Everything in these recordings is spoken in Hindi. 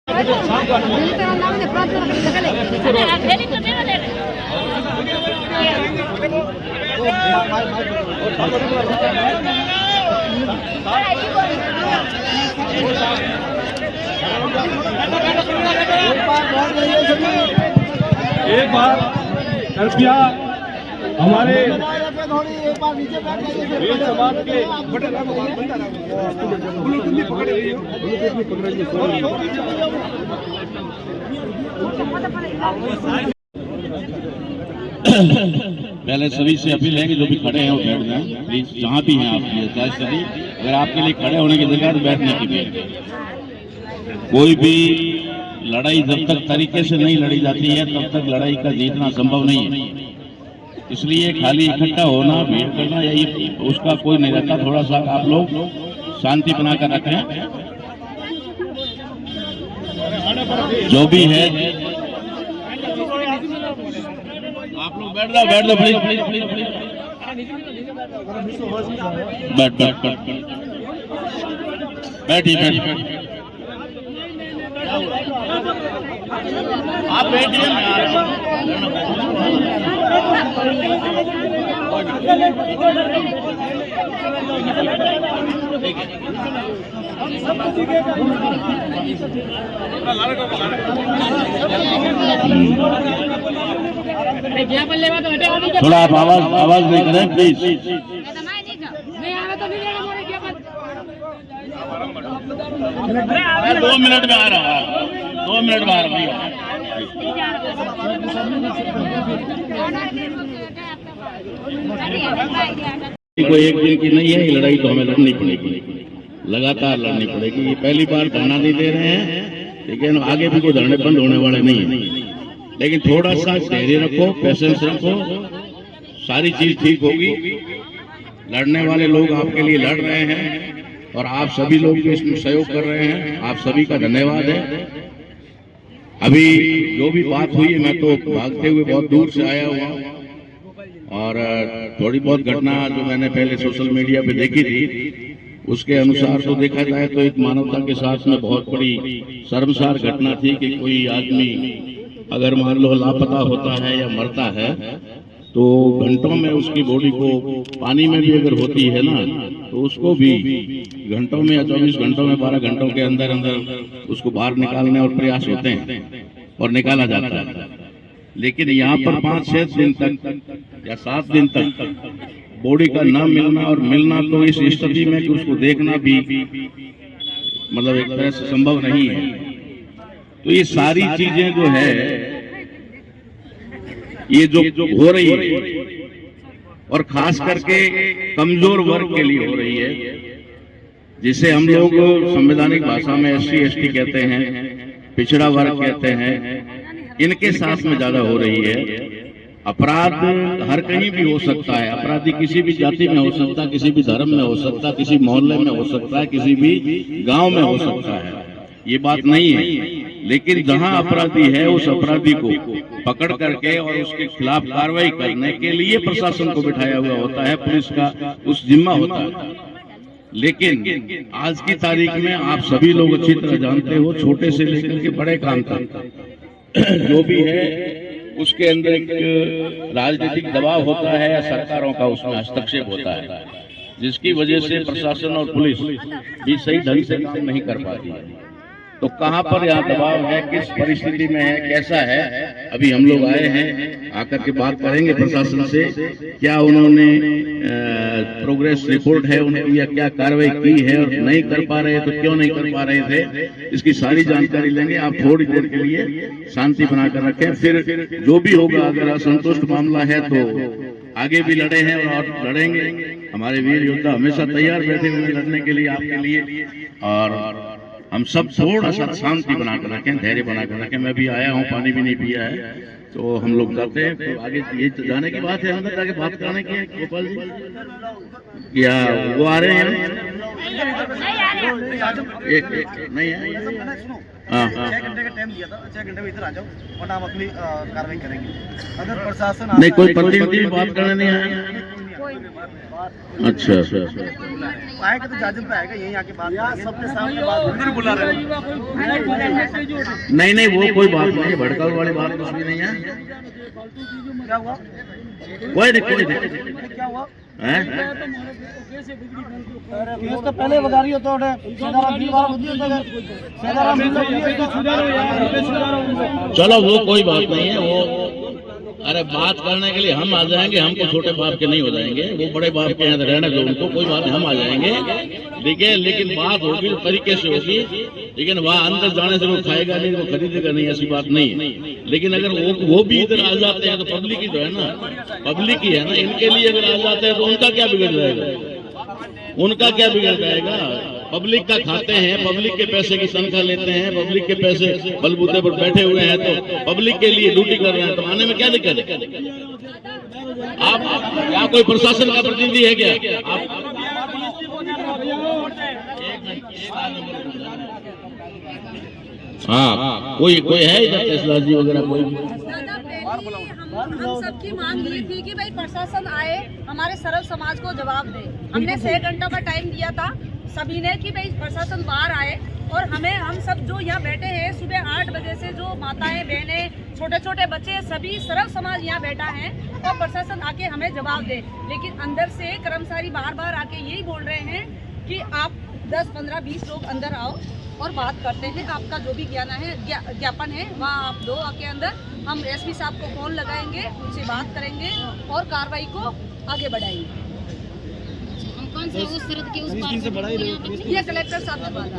एक बार कृपया हमारे समाज के पहले सभी से अपील है कि जो भी खड़े हैं वो बैठ जाएं प्लीज, जहाँ भी हैं आप। अगर आपके लिए खड़े होने की जगह तो बैठने की भी। कोई भी लड़ाई जब तक तरीके से नहीं लड़ी जाती है तब तक लड़ाई का जीतना संभव नहीं है। इसलिए खाली इकट्ठा होना, भीड़ करना यही उसका कोई नहीं रहता। थोड़ा सा आप लोग शांति बनाकर रखें। जो भी है आप लोग बैठ जाओ प्लीज प्लीज प्लीज प्लीज बैठिए आप बैठिए। मैं आ रहा थोड़ा आप आवाज नहीं करें प्लीज। 2 मिनट में आ रहा हूँ, 2 मिनट में आ रहा हूँ। कोई एक दिन की नहीं है ये लड़ाई, तो हमें लड़नी पड़ेगी, लगातार लड़नी पड़ेगी। ये पहली बार धरना नहीं दे रहे हैं, लेकिन आगे भी कोई धरने बंद होने वाले नहीं है। लेकिन थोड़ा सा धैर्य रखो, पेशेंस रखो, सारी चीज ठीक होगी। लड़ने वाले लोग आपके लिए लड़ रहे हैं और आप सभी लोग भी इसमें सहयोग कर रहे हैं। आप सभी का धन्यवाद है। अभी जो भी बात हुई है, मैं तो भागते हुए बहुत दूर से आया हुआ और थोड़ी बहुत घटना जो मैंने पहले सोशल मीडिया पे देखी थी उसके अनुसार तो देखा जाए तो एक मानवता के साथ में बहुत बड़ी शर्मसार घटना थी कि कोई आदमी अगर मान लो लापता होता है या मरता है तो घंटों में उसकी बॉडी को पानी में भी अगर होती है ना तो उसको भी घंटों में या 24 घंटों में 12 घंटों के अंदर अंदर उसको बाहर निकालने और प्रयास होते हैं और निकाला जाता है। लेकिन यहाँ पर 5-6 दिन तक या 7 दिन तक बॉडी का न मिलना और मिलना तो इस स्थिति में कि उसको देखना भी मतलब एक तरह से संभव नहीं है। तो ये सारी चीजें जो है ये जो हो रही है और खास करके कमजोर वर्ग के लिए हो रही है, जिसे हम लोग संवैधानिक भाषा में SC/ST कहते हैं, पिछड़ा वर्ग कहते हैं, इनके साथ में ज्यादा हो रही है। अपराध हर कहीं भी हो सकता है, अपराधी किसी भी जाति में हो सकता है, किसी भी धर्म में हो सकता है, किसी मोहल्ले में हो सकता है, किसी भी गांव में हो सकता है, ये बात नहीं है। लेकिन जहां अपराधी है उस अपराधी को पकड़ करके और उसके खिलाफ कार्रवाई करने के लिए प्रशासन को बिठाया हुआ होता है, पुलिस का उस जिम्मा होता है। लेकिन आज की तारीख में आप सभी लोग अच्छी तरह जानते हो, छोटे से लेकर के बड़े काम तक जो भी है उसके अंदर एक राजनीतिक दबाव होता है या सरकारों का उसमें हस्तक्षेप होता है, जिसकी वजह से प्रशासन और पुलिस भी सही ढंग से काम नहीं कर पाती है। तो कहाँ पर यहाँ दबाव है, किस परिस्थिति में है, कैसा है, अभी हम लोग आए हैं, आकर के बात करेंगे प्रशासन से, क्या उन्होंने प्रोग्रेस रिपोर्ट है उनकी या क्या कार्रवाई की है और नहीं कर पा रहे तो क्यों नहीं कर पा रहे थे, इसकी सारी जानकारी लेंगे। आप थोड़ी देर के लिए शांति बनाकर रखें, फिर जो भी होगा अगर असंतुष्ट मामला है तो आगे भी लड़े हैं और लड़ेंगे। हमारे वीर योद्धा हमेशा तैयार बैठे हुए लड़ने के लिए, आपके लिए, और हम सब थोड़ा सा शांति बनाकर रखें, धैर्य बनाकर रखें। मैं भी आया हूँ, पानी भी नहीं पिया है, तो हम लोग जाते हैं। तो आगे ये जाने की बात है, अंदर जाके बात करने की है। गोपाल जी या वो आ रहे हैं? एक नहीं है, 6 घंटे का टाइम दिया था, 6 घंटे में इधर आ जाओ और आप अपनी कार्रवाई करेंगे। अगर प्रशासन नहीं, कोई प्रतिनिधि बात करने नहीं आया, अच्छा आएगा तो जाजिम पे आएगा, यहीं आके बात करेंगे, सबके सामने बात बुला रहे हैं। नहीं वो कोई बात नहीं है, भड़काऊ वाली बात कुछ भी नहीं है। क्या हुआ? कोई नहीं क्या हुआ? हैं? केस तो पहले बता रही हो तो सीताराम जी बार होती है, सीताराम जी चलो वो कोई बात नहीं है। वो अरे बात करने के लिए हम आ जाएंगे, हमको छोटे बाप के नहीं हो जाएंगे, वो बड़े बाप के यहाँ रहने दो उनको, कोई बात नहीं, हम आ जाएंगे। लेकिन बात होगी तो तरीके से होगी, लेकिन वहाँ अंदर जाने से वो खाएगा नहीं, वो खरीदेगा नहीं, ऐसी बात नहीं है। लेकिन अगर वो भी इधर आ जाते हैं तो पब्लिक ही तो है ना, पब्लिक ही है ना, इनके लिए अगर आ जाते हैं तो उनका क्या बिगड़ जाएगा, उनका क्या बिगड़ जाएगा। पब्लिक का खाते हैं, पब्लिक के पैसे की तनख्वाह लेते हैं, पब्लिक के पैसे बलबूते पर बैठे हुए हैं, तो पब्लिक के लिए ड्यूटी कर रहे हैं, तो आने में क्या दिक्कत है। आप क्या कोई प्रशासन का प्रतिनिधि है क्या? आप हाँ कोई है इधर तहसीलदार जी वगैरह कोई? हम सबकी मांग ये थी कि भाई प्रशासन आए, हमारे सर्व समाज को जवाब दे। हमने 6 घंटा का टाइम दिया था सभी ने कि भाई प्रशासन बाहर आए, और हम सब जो यहाँ बैठे हैं सुबह 8 बजे से, जो माताएं बहनें छोटे छोटे बच्चे सभी सर्व समाज यहाँ बैठा है, और प्रशासन आके हमें जवाब दे। लेकिन अंदर से कर्मचारी बार आके यही बोल रहे हैं कि आप 10, 15, 20 लोग अंदर आओ और बात करते हैं, आपका जो भी ज्ञापन है वहाँ आप दो आके अंदर, हम एसपी साहब को फोन लगाएंगे, उनसे बात करेंगे और कार्रवाई को आगे बढ़ाएंगे। कौन से उस तरह के उस पार ये कलेक्टर साहब ने बोला।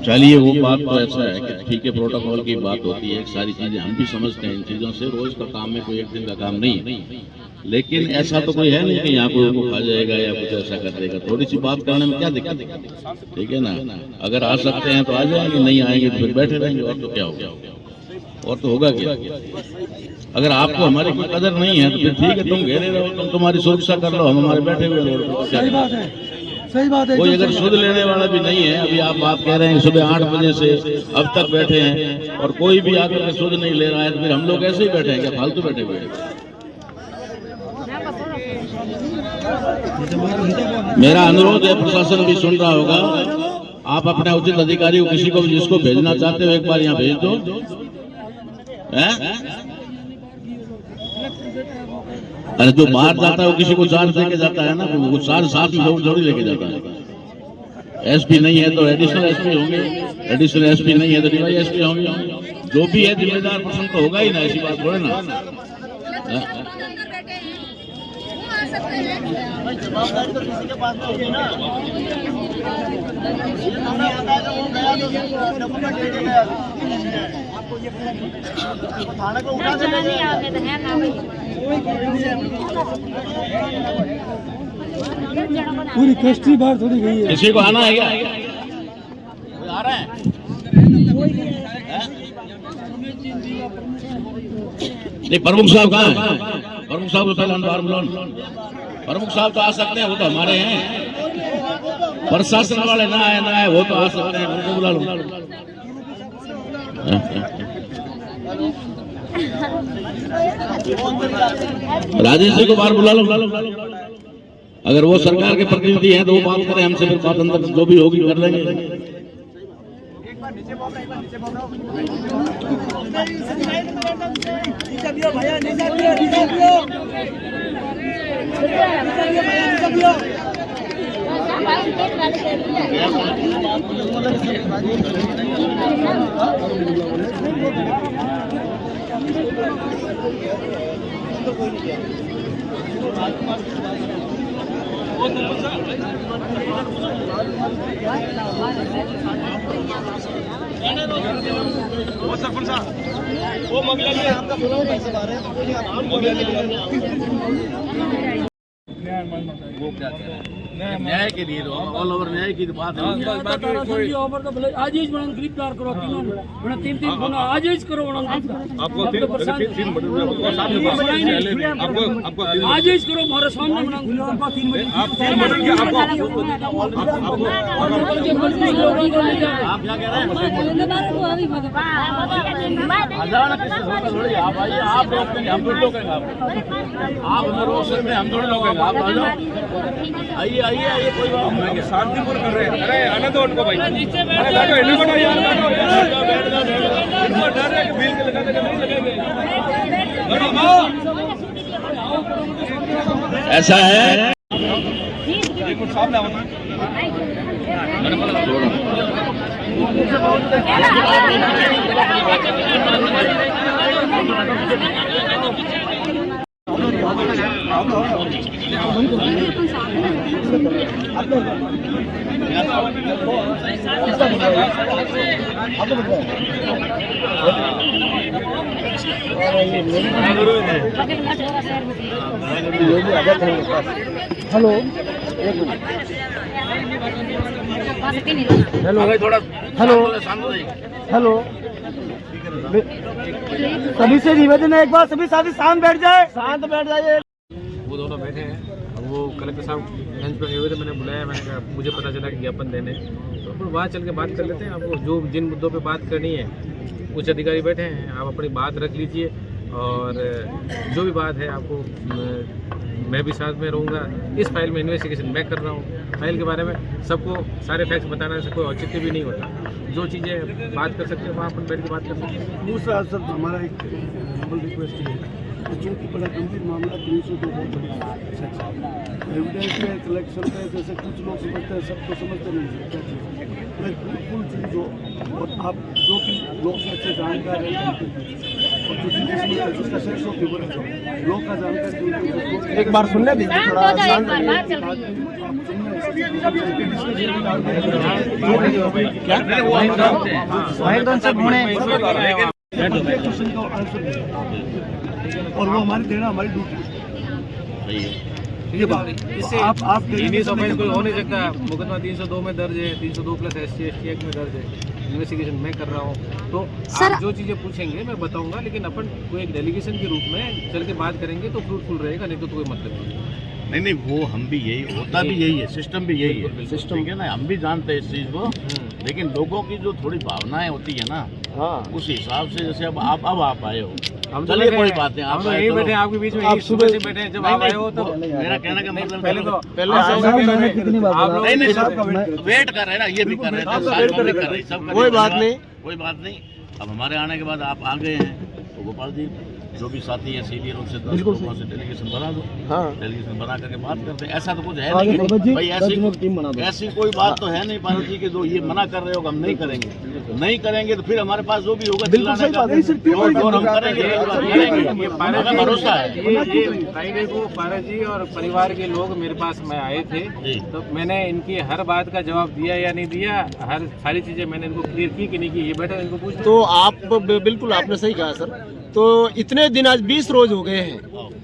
चलिए वो बात तो ऐसा है कि ठीक है, प्रोटोकॉल की बात होती है, सारी चीजें हम भी समझते हैं, इन चीजों से रोज का काम है, कोई एक दिन का काम नहीं है। लेकिन ऐसा तो कोई है नहीं कि यहाँ कोई उनको खा जाएगा या कुछ ऐसा कर देगा। थोड़ी सी बात करने में क्या दिक्कत है, ठीक है ना। अगर आ सकते हैं तो आ जाएंगे, नहीं आएंगे तो फिर बैठे रहेंगे, और तो क्या होगा, और तो होगा क्या। अगर आपको हमारी कोई कदर नहीं है तो फिर ठीक है, तुम घेरे रहो, तुम तुम्हारी सुरक्षा कर लो, हम हमारे बैठे हुए रोड पर। सही बात है। कोई अगर सुध लेने वाला भी नहीं है, अभी आप बात कह रहे हैं सुबह 8 बजे से अब तक बैठे हैं, और कोई भी आकर के सुध नहीं ले रहा है, तो फिर हम लोग ऐसे ही बैठे हैं क्या, फालतू बैठे हुए हैं। मेरा अनुरोध है, प्रशासन भी सुन रहा होगा, आप अपने उचित अधिकारी को, किसी को भी जिसको भेजना चाहते हो एक बार यहाँ भेज दो। अरे जो बाहर जाता है वो किसी को चार्ज देके जाता है ना, वो चार्ज साथ में जरूर लेके जाता है। एसपी नहीं है तो एडिशनल एसपी होंगे, एडिशनल एसपी नहीं है तो डीवाई एसपी होंगे, जो भी है जिम्मेदार पर्सन तो होगा ही ना, ऐसी बात थोड़े ना। जवाबदारी तो किसी के पास नहीं है ना, हमें आता है वो गया तो डॉक्यूमेंट लेके गया, आपको ये थाने को उठा के ले गया। पूरी कस्टडी बाहर थोड़ी गई है। किसी को आना है क्या, आ रहे हैं? नहीं, प्रमुख साहब कहाँ है? प्रमुख साहब को पहले अंदर बुलाओ। प्रमुख साहब तो आ सकते हैं, वो तो हमारे हैं। प्रशासन वाले ना आए वो तो आ सकते हैं, उनको बुला लो। राजेश जी को बाहर बुला लो। अगर वो सरकार के प्रतिनिधि हैं तो वो बात करें हमसे, फिर बात अंदर जो भी होगी कर लेंगे। वो सरपंच साहब, वो मगला में आपका वो क्या न्याय के लिए ऑल ओवर न्याय की बात है। आज ही गिरफ्तार करो तीनों ने, तीन फोन आज ही करो आपको आज ही करो हमारे सामने आप 3 मर्डर किया आपको आप क्या कह रहे हैं? आप आइए, आप रोकेंगे, हम थोड़ी रोकेंगे आप हमें रोक सकते हैं, हम थोड़ी रोकेंगे। आप आ जाओ, आइए आइए आइए, कोई बात नहीं। शांतिपूर्ण कर रहे हैं। अरे आने दो उनको भाई। अरे बैठो इन्हें बैठो यार, बैठो इनको डर है कि बिल के लगा देंगे, नहीं लगेंगे। ऐसा है बिल्कुल सामने आओ ना। हेलो थोड़ा हेलो हेलो सभी से निवेदन है, एक बार सभी साथी शांत बैठ जाए, शांत बैठ जाइए। वो दोनों बैठे हैं। अब वो कलेक्टर साहब लंच पर गए हुए थे, मैंने बुलाया, मैंने कहा मुझे पता चला कि ज्ञापन देने, तो अपन वहाँ चल के बात कर लेते हैं। आपको जो जिन मुद्दों पे बात करनी है उच्च अधिकारी बैठे हैं, आप अपनी बात रख लीजिए और जो भी बात है आपको मैं भी साथ में रहूँगा। इस फाइल में इन्वेस्टिगेशन मैं कर रहा हूँ। फाइल के बारे में सबको सारे फैक्ट्स बताने से कोई औचित्य भी नहीं होता। जो चीज़ें बात कर सकते हैं वहाँ अपन बैठ के बात कर सकते हैं। दूसरा सर हमारा एक हम्बल रिक्वेस्ट है, चूँकि बड़ा गंभीर मामला 302 बहुत बड़ी एविडेंस है, कलेक्शन है, जैसे कुछ लोग समझते हैं, सबको समझते नहीं क्या चीज़ बिल्कुल चीज़ हो, और आप जो भी लोग से अच्छे जानकार हैं और जिसका सेक्स हो लोग का जानकार एक बार सुनने दीजिए, थोड़ा और वो हमारी देना हमारी ड्यूटी है। ये बात इससे आप इन्हीं ऑफेंस कोई हो नहीं सकता। मुकदमा 302 में दर्ज है, 302+ SC ST एक्ट में दर्ज है। इन्वेस्टिगेशन मैं कर रहा हूँ, तो आप जो चीज़ें पूछेंगे मैं बताऊंगा, लेकिन अपन कोई एक डेलीगेशन के रूप में चल के बात करेंगे तो फ्रूटफुल रहेगा, नहीं तो कोई मतलब नहीं। नहीं वो हम भी यही होता भी यही है, सिस्टम भी यही है, सिस्टम है ना, हम भी जानते हैं इस चीज़ को, लेकिन लोगों की जो थोड़ी भावनाएं होती है ना, उस हिसाब से जैसे अब आप आए हो, हम चलिए कोई बात नहीं, हम तो यहीं बैठे हैं आपके बीच में, आप सुबह से बैठे हैं। जब आप आए हो तो मेरा कहने का मतलब पहले तो वेट कर रहे हैं ना, ये भी कर रहे थे, कोई बात नहीं, कोई बात नहीं। अब हमारे आने के बाद आप आ गए हैं तो गोपाल जी जो भी साथी है सीनियर उनसे 10 लोगों से डेलीगेशन बना दो। डेलीगेशन बना करके बात करते हैं। ऐसा तो कुछ है नहीं भाई, ऐसी कोई बात तो है नहीं पारस जी कि जो ये मना कर रहे हो हम नहीं करेंगे, नहीं करेंगे तो फिर हमारे पास जो भी होगा चिल्लाने का हम करेंगे, हमें भरोसा है। ये फ्राइडे को पारस जी और परिवार के लोग मेरे पास में आए थे, तो मैंने इनकी हर बात का जवाब दिया या नहीं दिया, हर सारी चीजें मैंने इनको क्लियर की कि नहीं की। ये बैठा इनको पूछ। तो आप बिल्कुल आपने सही कहा सर। तो इतने दिन, आज 20 रोज हो गए हैं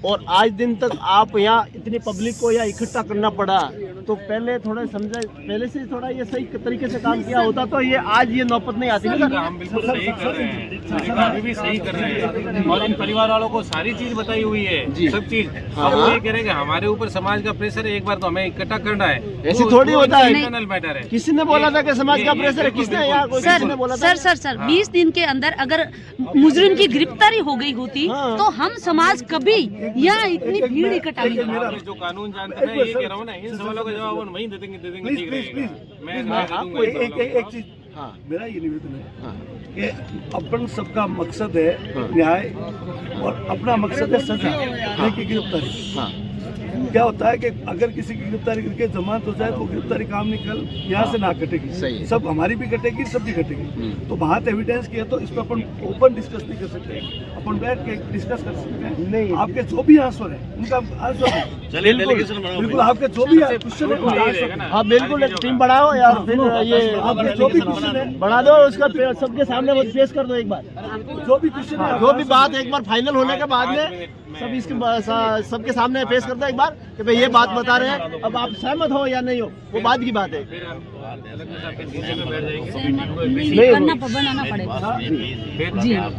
और आज दिन तक आप यहाँ इतनी पब्लिक को यहाँ इकट्ठा करना पड़ा, तो पहले थोड़ा समझा, पहले से थोड़ा ये सही तरीके से काम किया होता तो ये आज ये नौबत नहीं आती ना। हम बिल्कुल सही कर रहे हैं, अभी भी सही कर रहे हैं, और इन परिवार वालों को सारी चीज बताई हुई है, सब चीज। हम ये कह रहे हैं कि हमारे ऊपर समाज का प्रेशर है, एक बार तो हमें इकट्ठा करना है, ऐसी थोड़ी होता है। इंटरनल मैटर है। किसी ने बोला था कि समाज का प्रेशर है, किसने यहाँ बोला था? सर 20 दिन के अंदर अगर मुजरिम की गिरफ्तारी हो गई होती तो हम समाज कभी यहाँ इतनी भीड़ इकट्ठा नहीं करते। आप जो कानून जानते हैं, ये कह रहा हूँ ना, इन सवालों का जवाब वहीं दे देंगे, ठीक रहेगा। मैं एक चीज मेरा ये निवेदन है कि अपन सबका मकसद है न्याय और अपना मकसद है सजा, नहीं कि गिरफ्तारी। क्या होता है कि अगर किसी की गिरफ्तारी करके जमानत हो जाए तो गिरफ्तारी काम निकल यहाँ से ना कटेगी, सब हमारी भी कटेगी, सब भी कटेगी। तो बात एविडेंस की है तो इस पर अपन ओपन डिस्कस नहीं कर सकते, अपन बैठ के डिस्कस कर सकते हैं। नहीं, आपके जो भी आंसर है उनका आंसर चलिए डेलीगेशन बनाओ, बिल्कुल आपके जो भी क्वेश्चन है हाँ बिल्कुल एक टीम बढ़ाओ यार, फिर ये आपके जो भी क्वेश्चन है बढ़ा दो, उसका सबके सामने पेश कर दो एक बार, जो भी क्वेश्चन है, जो भी बात एक बार फाइनल होने के बाद में सब इसके सबके सामने पेश करता है एक बार कि भाई ये बात बता रहे हैं, अब आप सहमत हो या नहीं हो वो बात की बात है। करना बनाना पड़ेगा जी हाँ।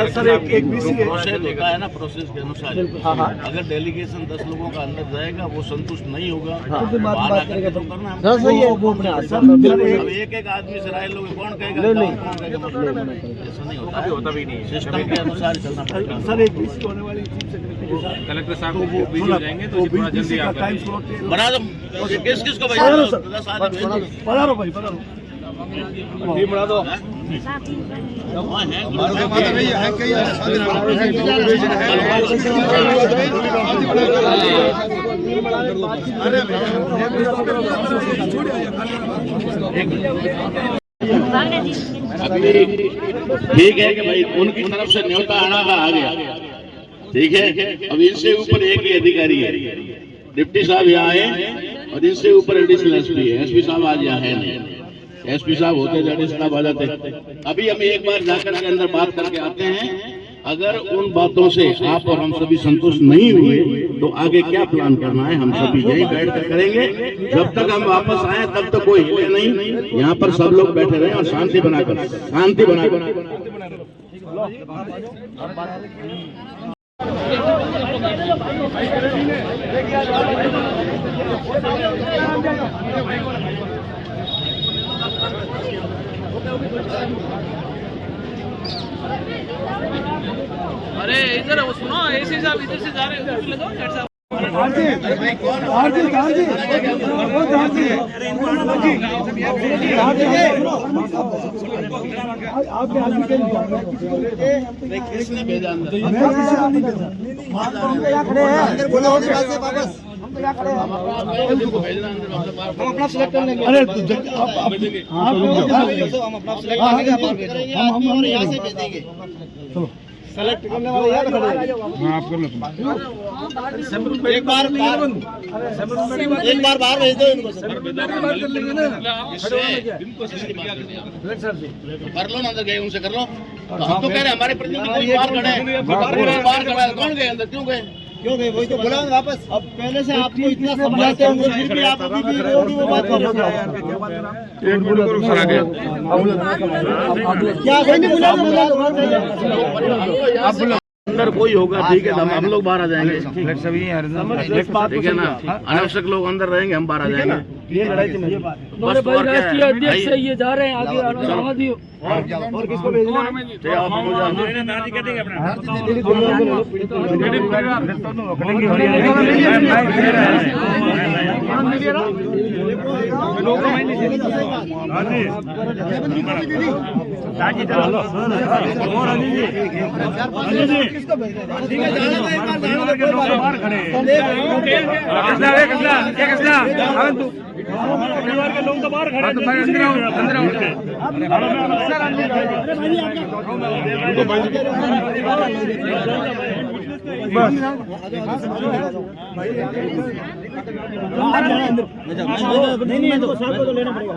सर एक बीसी है होता है ना प्रोसेस के अनुसार। अगर डेलीगेशन 10 लोगों का अंदर जाएगा वो संतुष्ट नहीं होगा तो बात करेगा तो करना सही है वो अपने अब एक आदमी से राय लोगे कौन कहेगा ऐसा नहीं होता भी नहीं, सिस्टम के अनुसार चलना पड़ेगा। सर एक बीसी होने वाली चीफ सेक्रेटरी के साथ कलेक्टर साहब को बिजी हो जाएंगे तो थोड़ा जल्दी आप टाइम स्लॉट बना दो किसको भाई पधारो भाई पधारो टीम बना दो। अभी ठीक है कि भाई उनकी तरफ से न्योता आना का आ गया, ठीक है। अब इनसे ऊपर एक ही अधिकारी है, डिप्टी साहब यहाँ है और इनसे ऊपर एडिशनल एसपी है। एसपी साहब आज यहाँ है नहीं, एसपी साहब होते तो एडिशनल साहब आ जाते। अभी हम एक बार जाकर के अंदर बात करके आते हैं। अगर उन बातों से आप और हम सभी संतुष्ट नहीं हुए तो आगे क्या प्लान करना है हम सभी यही बैठ कर करेंगे। जब तक हम वापस आए तब तक कोई हिले नहीं, यहाँ पर सब लोग बैठे रहे और शांति बनाकर अरे इधर सुनो, ऐसे साहब इधर से जा रहे हैं, उधर से ले दो हेड साहब। किसने भेजा अंदर? अपना सिलेक्ट कर लेंगे। अरे हम अपना सिलेक्ट करेंगे, हम यहाँ से भेजेंगे। सेलेक्ट करने वाले यार खड़े हैं। आप कर लो एक बार बाहर भेज दो इनको। कर लो ना, अंदर गए उनसे कर लो। तो हम तो कह रहे हैं हमारे प्रतिनिधि बाहर खड़े हैं, बाहर खड़ा है, कौन गए अंदर, क्यों गए वही तो बोला वापस। अब पहले से आपको इतना समझाते होंगे फिर भी आप अभी भी वो बात कर रहे हो। क्या नहीं बुला अंदर कोई होगा, ठीक है, हम लोग बाहर आ जाएंगे, ठीक है ना। अनावश्यक लोग अंदर रहेंगे, हम बाहर आ जाएंगे। ये लड़ाई थी नहीं। हमारे भाई राष्ट्रीय अध्यक्ष है, ये जा रहे हैं आगे, आना दियो। और किसको भेजना है? परिवार के लोग तो बाहर खड़े हैं, नहीं तो लेना पड़ेगा।